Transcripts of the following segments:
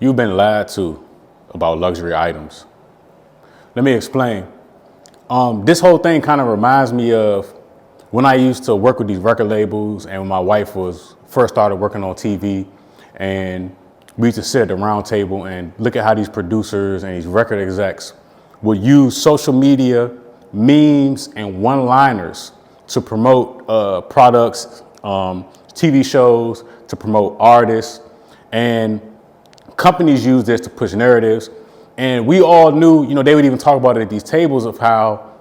You've been lied to about luxury items. Let me explain. This whole thing kind of reminds me of when I used to work with these record labels and when my wife was first started working on TV, and we used to sit at the round table and look at how these producers and these record execs would use social media, memes, and one-liners to promote products, TV shows, to promote artists, and companies use this to push narratives. And we all knew, they would even talk about it at these tables of how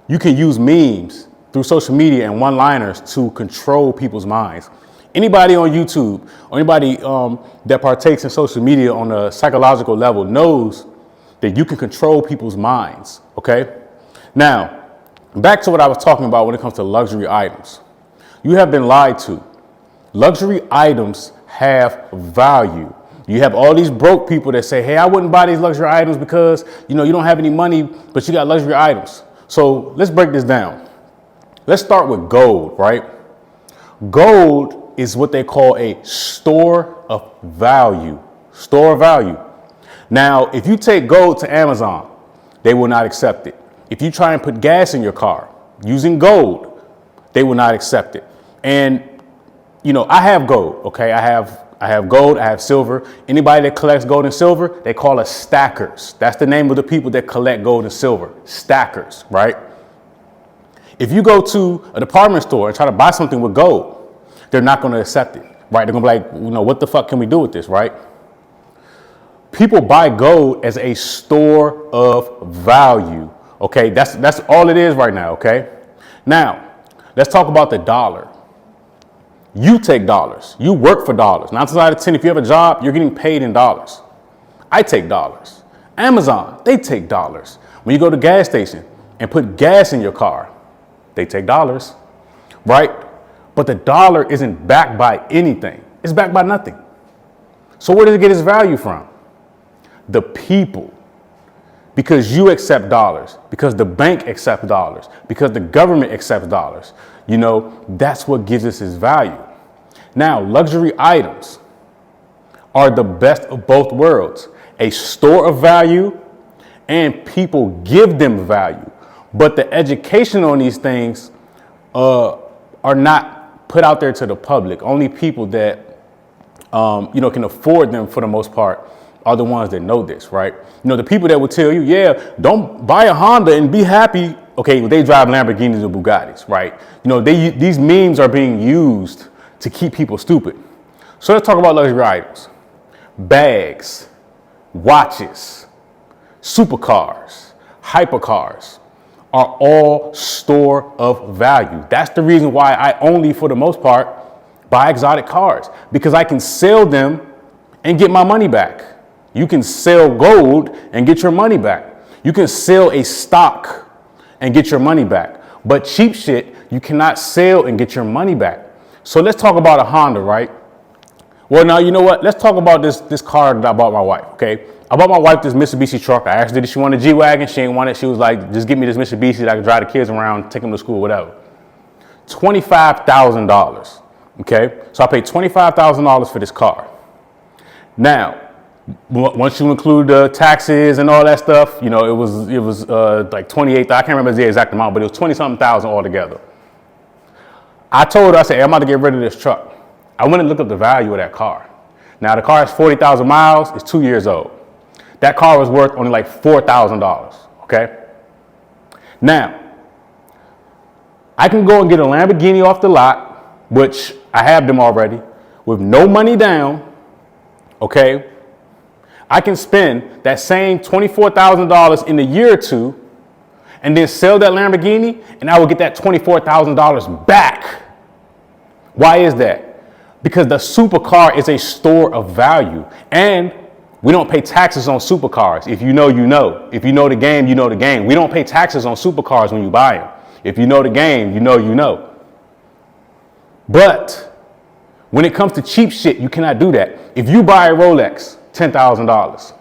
you can use memes through social media and one-liners to control people's minds. Anybody on YouTube, or anybody that partakes in social media on a psychological level knows that you can control people's minds, okay? Now, back to what I was talking about when it comes to luxury items. You have been lied to. Luxury items have value. You have all these broke people that say, hey, I wouldn't buy these luxury items because, you don't have any money, but you got luxury items. So let's break this down. Let's start with gold, right? Gold is what they call a store of value. Store of value. Now, if you take gold to Amazon, they will not accept it. If you try and put gas in your car using gold, they will not accept it. And, I have gold, okay? I have gold, I have silver. Anybody that collects gold and silver, they call us stackers. That's the name of the people that collect gold and silver, stackers, right? If you go to a department store and try to buy something with gold, they're not going to accept it, right? They're going to be like, what the fuck can we do with this, right? People buy gold as a store of value, okay? That's all it is right now, okay? Now, let's talk about the dollar. You take dollars. You work for dollars. 9 times out of 10, if you have a job, you're getting paid in dollars. I take dollars. Amazon, they take dollars. When you go to a gas station and put gas in your car, they take dollars, right? But the dollar isn't backed by anything. It's backed by nothing. So where does it get its value from? The people. Because you accept dollars, because the bank accepts dollars, because the government accepts dollars. That's what gives us its value. Now, luxury items are the best of both worlds. A store of value, and people give them value. But the education on these things are not put out there to the public. Only people that, can afford them for the most part are the ones that know this, right? The people that will tell you, yeah, don't buy a Honda and be happy. Okay, well, they drive Lamborghinis or Bugattis, right? These memes are being used to keep people stupid. So let's talk about luxury items. Bags, watches, supercars, hypercars are all store of value. That's the reason why I only, for the most part, buy exotic cars, because I can sell them and get my money back. You can sell gold and get your money back. You can sell a stock and get your money back. But cheap shit, you cannot sell and get your money back. So let's talk about a Honda, right? Well, now, you know what? Let's talk about this car that I bought my wife, okay? I bought my wife this Mitsubishi truck. I asked her if she wanted a G-Wagon. She didn't want it. She was like, just give me this Mitsubishi that I can drive the kids around, take them to school, whatever. $25,000, okay? So I paid $25,000 for this car. Now, once you include the taxes and all that stuff, it was like 28. I can't remember the exact amount, but it was 20-something thousand altogether. I told her, I said, hey, I'm about to get rid of this truck. I went and looked up the value of that car. Now the car has 40,000 miles. It's 2 years old. That car was worth only like $4,000. Okay. Now I can go and get a Lamborghini off the lot, which I have them already, with no money down. Okay. I can spend that same $24,000 in a year or two and then sell that Lamborghini, and I will get that $24,000 back. Why is that? Because the supercar is a store of value, and we don't pay taxes on supercars. If you know, you know. If you know the game, you know the game. We don't pay taxes on supercars when you buy them. If you know the game, you know, you know. But when it comes to cheap shit, you cannot do that. If you buy a Rolex, $10,000.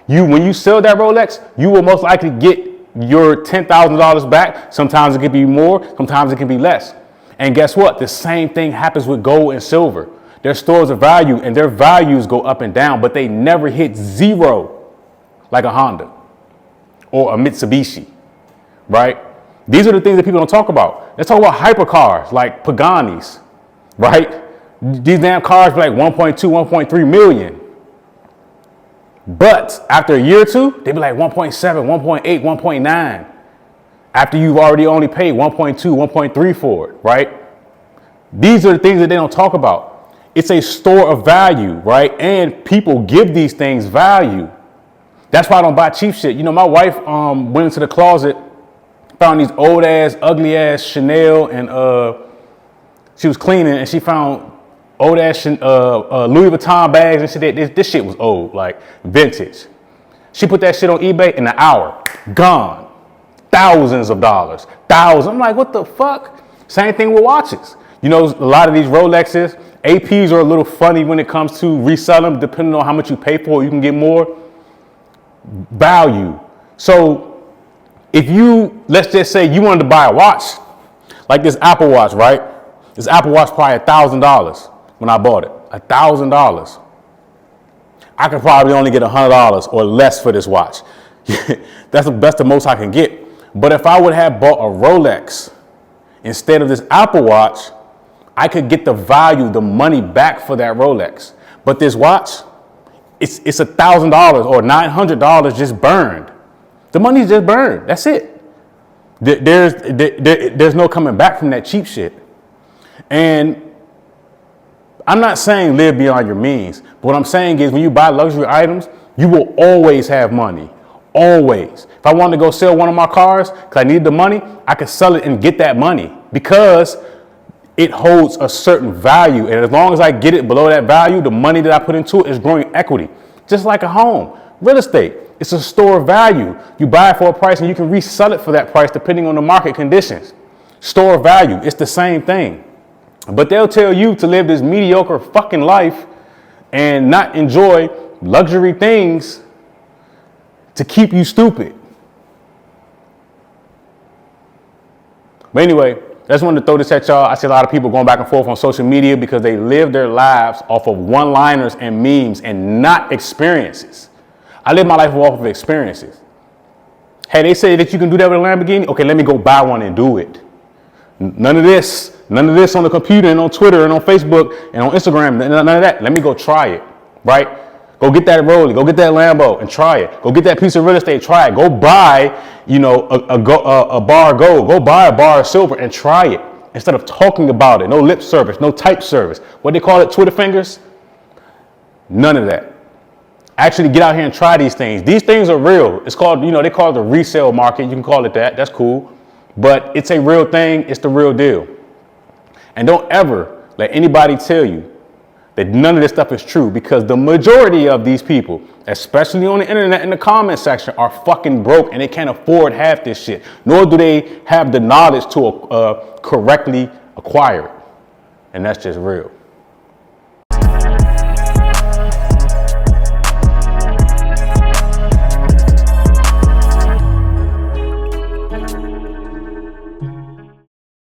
When you sell that Rolex, you will most likely get your $10,000 back. Sometimes it could be more, sometimes it can be less. And guess what? The same thing happens with gold and silver. They're stores of value, and their values go up and down, but they never hit zero like a Honda or a Mitsubishi, right? These are the things that people don't talk about. Let's talk about hypercars like Paganis, right? These damn cars be like 1.2, 1.3 million. But after a year or two, they be like 1.7, 1.8, 1.9. After you've already only paid 1.2, 1.3 for it, right? These are the things that they don't talk about. It's a store of value, right? And people give these things value. That's why I don't buy cheap shit. You know, my wife went into the closet, found these old ass, ugly ass Chanel, and she was cleaning and she found old ass Louis Vuitton bags and shit. This shit was old, like vintage. She put that shit on eBay in an hour, gone. Thousands of dollars, thousands. I'm like, what the fuck? Same thing with watches. You know, a lot of these Rolexes, APs are a little funny when it comes to reselling, depending on how much you pay for it, you can get more value. So if you, let's just say you wanted to buy a watch, like this Apple Watch, right? This Apple Watch probably $1,000 when I bought it, $1,000. I could probably only get $100 or less for this watch. That's the most I can get. But if I would have bought a Rolex instead of this Apple Watch, I could get the value, the money back for that Rolex. But this watch, it's $1,000 or $900 just burned. The money's just burned. That's it. There's no coming back from that cheap shit. And I'm not saying live beyond your means. But what I'm saying is when you buy luxury items, you will always have money. Always. If I wanted to go sell one of my cars because I needed the money, I could sell it and get that money because it holds a certain value. And as long as I get it below that value, the money that I put into it is growing equity. Just like a home. Real estate, it's a store of value. You buy it for a price and you can resell it for that price depending on the market conditions. Store of value, it's the same thing. But they'll tell you to live this mediocre fucking life and not enjoy luxury things to keep you stupid. But anyway, I just wanted to throw this at y'all. I see a lot of people going back and forth on social media because they live their lives off of one-liners and memes and not experiences. I live my life off of experiences. Hey, they say that you can do that with a Lamborghini. Okay, let me go buy one and do it. None of this on the computer and on Twitter and on Facebook and on Instagram. None of that. Let me go try it, right? Go get that Rollie, go get that Lambo and try it. Go get that piece of real estate, try it. Go buy, a bar of gold. Go buy a bar of silver and try it. Instead of talking about it, no lip service, no type service. What they call it, Twitter fingers? None of that. Actually get out here and try these things. These things are real. It's called, they call it the resale market. You can call it that. That's cool. But it's a real thing. It's the real deal. And don't ever let anybody tell you that none of this stuff is true, because the majority of these people, especially on the internet in the comment section, are fucking broke and they can't afford half this shit. Nor do they have the knowledge to correctly acquire it. And that's just real.